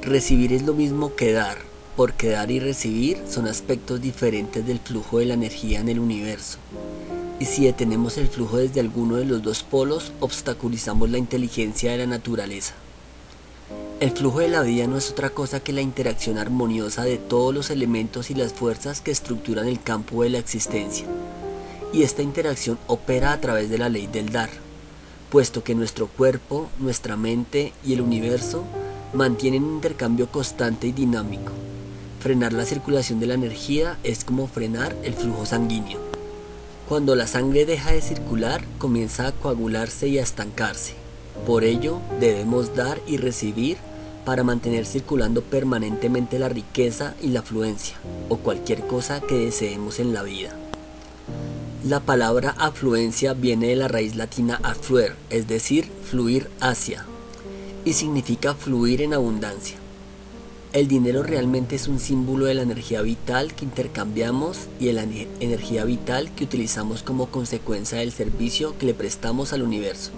Recibir es lo mismo que dar, porque dar y recibir son aspectos diferentes del flujo de la energía en el universo. Y si detenemos el flujo desde alguno de los dos polos, obstaculizamos la inteligencia de la naturaleza. El flujo de la vida no es otra cosa que la interacción armoniosa de todos los elementos y las fuerzas que estructuran el campo de la existencia. Y esta interacción opera a través de la ley del dar, puesto que nuestro cuerpo, nuestra mente y el universo mantienen un intercambio constante y dinámico. Frenar la circulación de la energía es como frenar el flujo sanguíneo. Cuando la sangre deja de circular, comienza a coagularse y a estancarse. Por ello, debemos dar y recibir para mantener circulando permanentemente la riqueza y la afluencia, o cualquier cosa que deseemos en la vida. La palabra afluencia viene de la raíz latina affluere, es decir, fluir hacia, y significa fluir en abundancia. El dinero realmente es un símbolo de la energía vital que intercambiamos y de la energía vital que utilizamos como consecuencia del servicio que le prestamos al universo.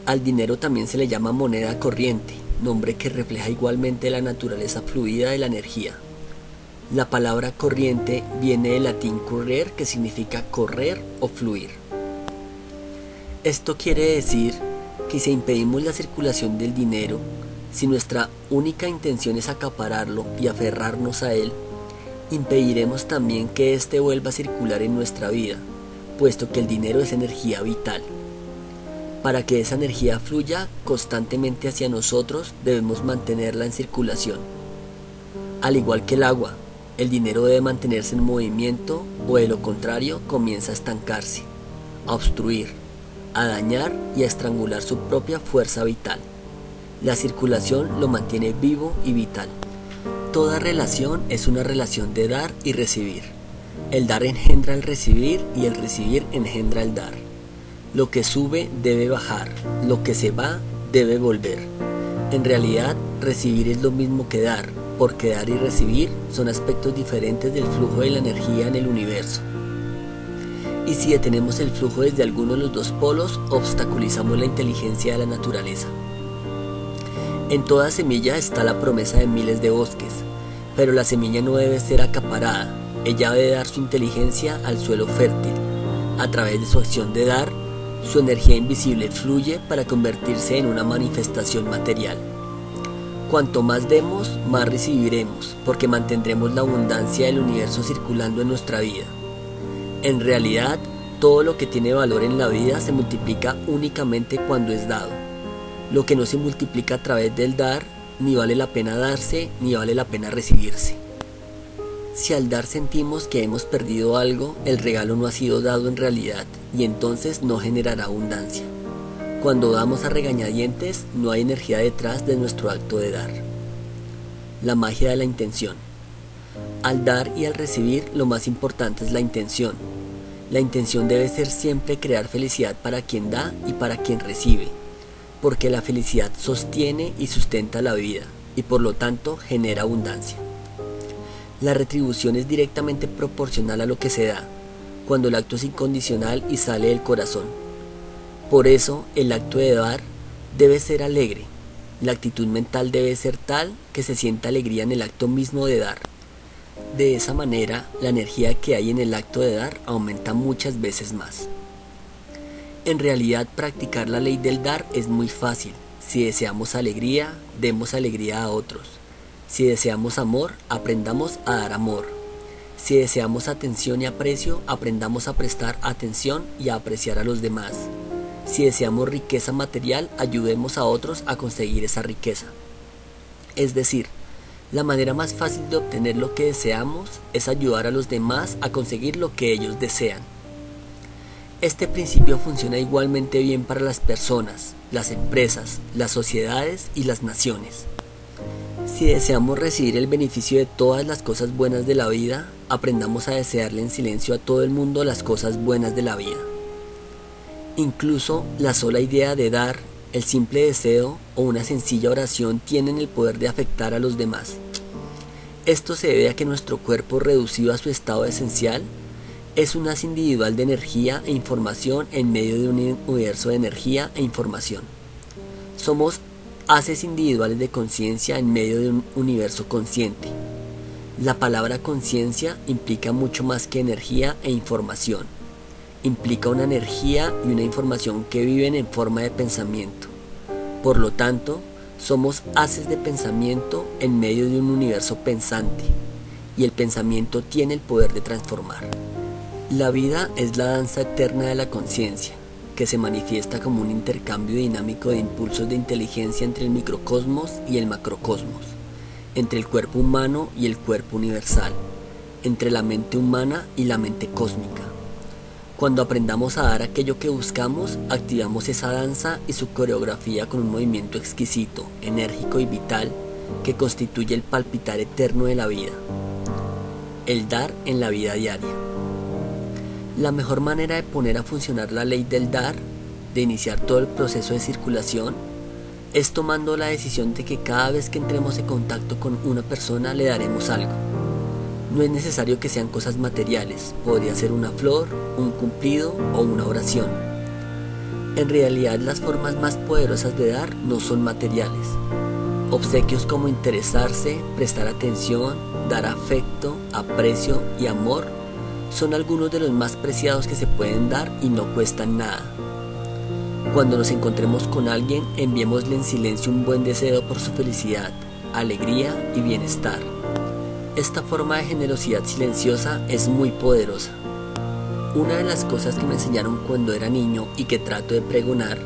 Al dinero también se le llama moneda corriente, nombre que refleja igualmente la naturaleza fluida de la energía. La palabra corriente viene del latín currere, que significa correr o fluir. Esto quiere decir que si impedimos la circulación del dinero, si nuestra única intención es acapararlo y aferrarnos a él, impediremos también que éste vuelva a circular en nuestra vida, puesto que el dinero es energía vital. Para que esa energía fluya constantemente hacia nosotros, debemos mantenerla en circulación. Al igual que el agua, el dinero debe mantenerse en movimiento o de lo contrario comienza a estancarse, a obstruir, a dañar y a estrangular su propia fuerza vital. La circulación lo mantiene vivo y vital. Toda relación es una relación de dar y recibir. El dar engendra el recibir y el recibir engendra el dar. Lo que sube debe bajar, lo que se va debe volver. En realidad, recibir es lo mismo que dar, porque dar y recibir son aspectos diferentes del flujo de la energía en el universo. Y si detenemos el flujo desde alguno de los dos polos, obstaculizamos la inteligencia de la naturaleza. En toda semilla está la promesa de miles de bosques, pero la semilla no debe ser acaparada, ella debe dar su inteligencia al suelo fértil. A través de su acción de dar, su energía invisible fluye para convertirse en una manifestación material. Cuanto más demos, más recibiremos, porque mantendremos la abundancia del universo circulando en nuestra vida. En realidad, todo lo que tiene valor en la vida se multiplica únicamente cuando es dado. Lo que no se multiplica a través del dar, ni vale la pena darse, ni vale la pena recibirse. Si al dar sentimos que hemos perdido algo, el regalo no ha sido dado en realidad, y entonces no generará abundancia. Cuando damos a regañadientes, no hay energía detrás de nuestro acto de dar. La magia de la intención. Al dar y al recibir, lo más importante es la intención. La intención debe ser siempre crear felicidad para quien da y para quien recibe, porque la felicidad sostiene y sustenta la vida, y por lo tanto genera abundancia. La retribución es directamente proporcional a lo que se da, cuando el acto es incondicional y sale del corazón. Por eso, el acto de dar debe ser alegre. La actitud mental debe ser tal que se sienta alegría en el acto mismo de dar. De esa manera, la energía que hay en el acto de dar aumenta muchas veces más. En realidad, practicar la ley del dar es muy fácil. Si deseamos alegría, demos alegría a otros. Si deseamos amor, aprendamos a dar amor. Si deseamos atención y aprecio, aprendamos a prestar atención y a apreciar a los demás. Si deseamos riqueza material, ayudemos a otros a conseguir esa riqueza. Es decir, la manera más fácil de obtener lo que deseamos es ayudar a los demás a conseguir lo que ellos desean. Este principio funciona igualmente bien para las personas, las empresas, las sociedades y las naciones. Si deseamos recibir el beneficio de todas las cosas buenas de la vida, aprendamos a desearle en silencio a todo el mundo las cosas buenas de la vida. Incluso la sola idea de dar, el simple deseo o una sencilla oración tienen el poder de afectar a los demás. Esto se debe a que nuestro cuerpo, reducido a su estado esencial, es un haz individual de energía e información en medio de un universo de energía e información. Somos haces individuales de conciencia en medio de un universo consciente. La palabra conciencia implica mucho más que energía e información. Implica una energía y una información que viven en forma de pensamiento. Por lo tanto, somos haces de pensamiento en medio de un universo pensante, y el pensamiento tiene el poder de transformar. La vida es la danza eterna de la conciencia, que se manifiesta como un intercambio dinámico de impulsos de inteligencia entre el microcosmos y el macrocosmos, entre el cuerpo humano y el cuerpo universal, entre la mente humana y la mente cósmica. Cuando aprendamos a dar aquello que buscamos, activamos esa danza y su coreografía con un movimiento exquisito, enérgico y vital que constituye el palpitar eterno de la vida. El dar en la vida diaria. La mejor manera de poner a funcionar la ley del dar, de iniciar todo el proceso de circulación, es tomando la decisión de que cada vez que entremos en contacto con una persona le daremos algo. No es necesario que sean cosas materiales, podría ser una flor, un cumplido o una oración. En realidad, las formas más poderosas de dar no son materiales. Obsequios como interesarse, prestar atención, dar afecto, aprecio y amor son algunos de los más preciados que se pueden dar y no cuestan nada. Cuando nos encontremos con alguien, enviémosle en silencio un buen deseo por su felicidad, alegría y bienestar. Esta forma de generosidad silenciosa es muy poderosa. Una de las cosas que me enseñaron cuando era niño y que trato de pregonar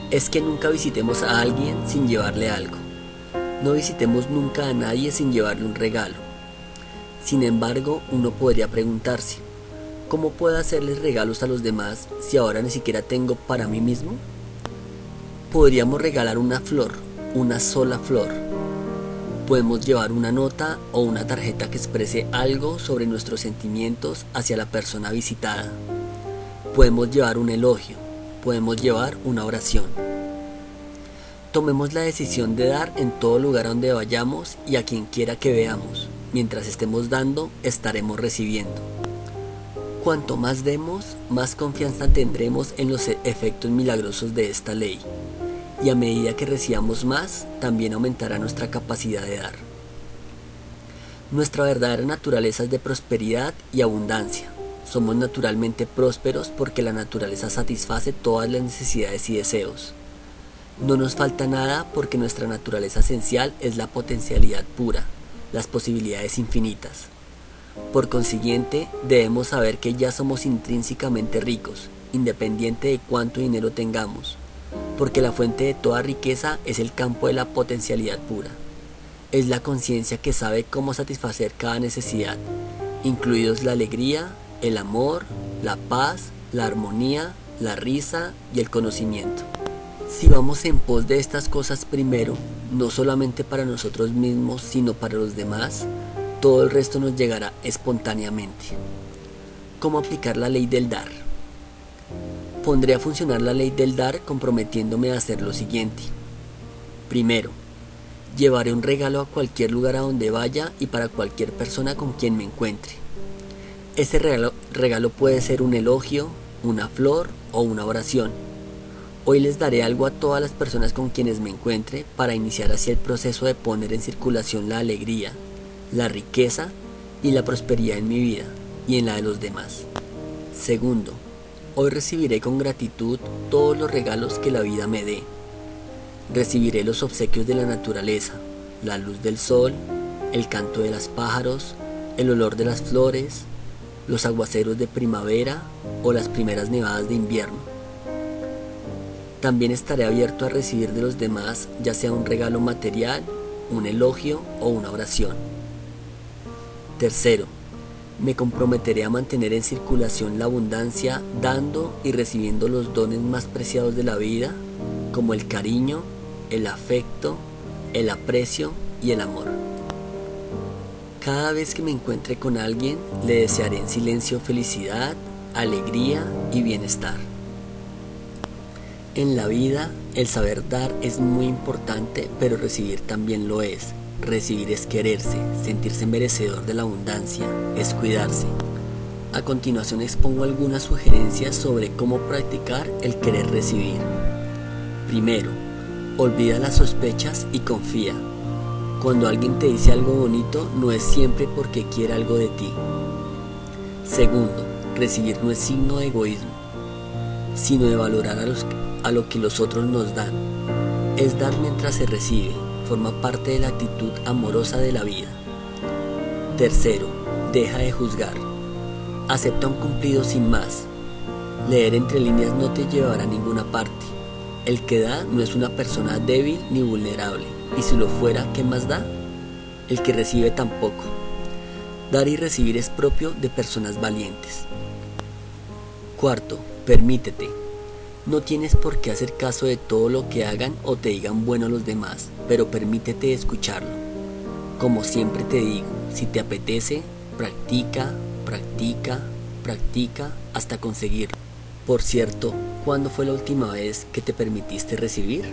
es que nunca visitemos a alguien sin llevarle algo. No visitemos nunca a nadie sin llevarle un regalo. Sin embargo, uno podría preguntarse, ¿cómo puedo hacerles regalos a los demás si ahora ni siquiera tengo para mí mismo? Podríamos regalar una flor, una sola flor. Podemos llevar una nota o una tarjeta que exprese algo sobre nuestros sentimientos hacia la persona visitada. Podemos llevar un elogio, podemos llevar una oración. Tomemos la decisión de dar en todo lugar donde vayamos y a quien quiera que veamos. Mientras estemos dando, estaremos recibiendo. Cuanto más demos, más confianza tendremos en los efectos milagrosos de esta ley. Y a medida que recibamos más, también aumentará nuestra capacidad de dar. Nuestra verdadera naturaleza es de prosperidad y abundancia. Somos naturalmente prósperos porque la naturaleza satisface todas las necesidades y deseos. No nos falta nada porque nuestra naturaleza esencial es la potencialidad pura, las posibilidades infinitas. Por consiguiente, debemos saber que ya somos intrínsecamente ricos, independiente de cuánto dinero tengamos, porque la fuente de toda riqueza es el campo de la potencialidad pura. Es la conciencia que sabe cómo satisfacer cada necesidad, incluidos la alegría, el amor, la paz, la armonía, la risa y el conocimiento. Si vamos en pos de estas cosas primero, no solamente para nosotros mismos, sino para los demás, todo el resto nos llegará espontáneamente. ¿Cómo aplicar la ley del dar? Pondré a funcionar la ley del dar comprometiéndome a hacer lo siguiente. Primero, llevaré un regalo a cualquier lugar a donde vaya y para cualquier persona con quien me encuentre. Ese regalo puede ser un elogio, una flor o una oración. Hoy les daré algo a todas las personas con quienes me encuentre para iniciar así el proceso de poner en circulación la alegría, la riqueza y la prosperidad en mi vida y en la de los demás. Segundo, hoy recibiré con gratitud todos los regalos que la vida me dé. Recibiré los obsequios de la naturaleza, la luz del sol, el canto de los pájaros, el olor de las flores, los aguaceros de primavera o las primeras nevadas de invierno. También estaré abierto a recibir de los demás, ya sea un regalo material, un elogio o una oración. Tercero, me comprometeré a mantener en circulación la abundancia, dando y recibiendo los dones más preciados de la vida, como el cariño, el afecto, el aprecio y el amor. Cada vez que me encuentre con alguien, le desearé en silencio felicidad, alegría y bienestar. En la vida, el saber dar es muy importante, pero recibir también lo es. Recibir es quererse, sentirse merecedor de la abundancia, es cuidarse. A continuación expongo algunas sugerencias sobre cómo practicar el querer recibir. Primero, Olvida las sospechas y confía. Cuando alguien te dice algo bonito, no es siempre porque quiere algo de ti. Segundo, recibir no es signo de egoísmo, sino de valorar a lo que los otros nos dan. Es dar mientras se recibe, forma parte de la actitud amorosa de la vida. Tercero, deja de juzgar. Acepta un cumplido sin más. Leer entre líneas no te llevará a ninguna parte. El que da no es una persona débil ni vulnerable, y si lo fuera, ¿qué más da? El que recibe tampoco. Dar y recibir es propio de personas valientes. Cuarto, permítete. No tienes por qué hacer caso de todo lo que hagan o te digan bueno los demás, pero permítete escucharlo. Como siempre te digo, si te apetece, practica, practica, practica hasta conseguirlo. Por cierto, ¿cuándo fue la última vez que te permitiste recibir?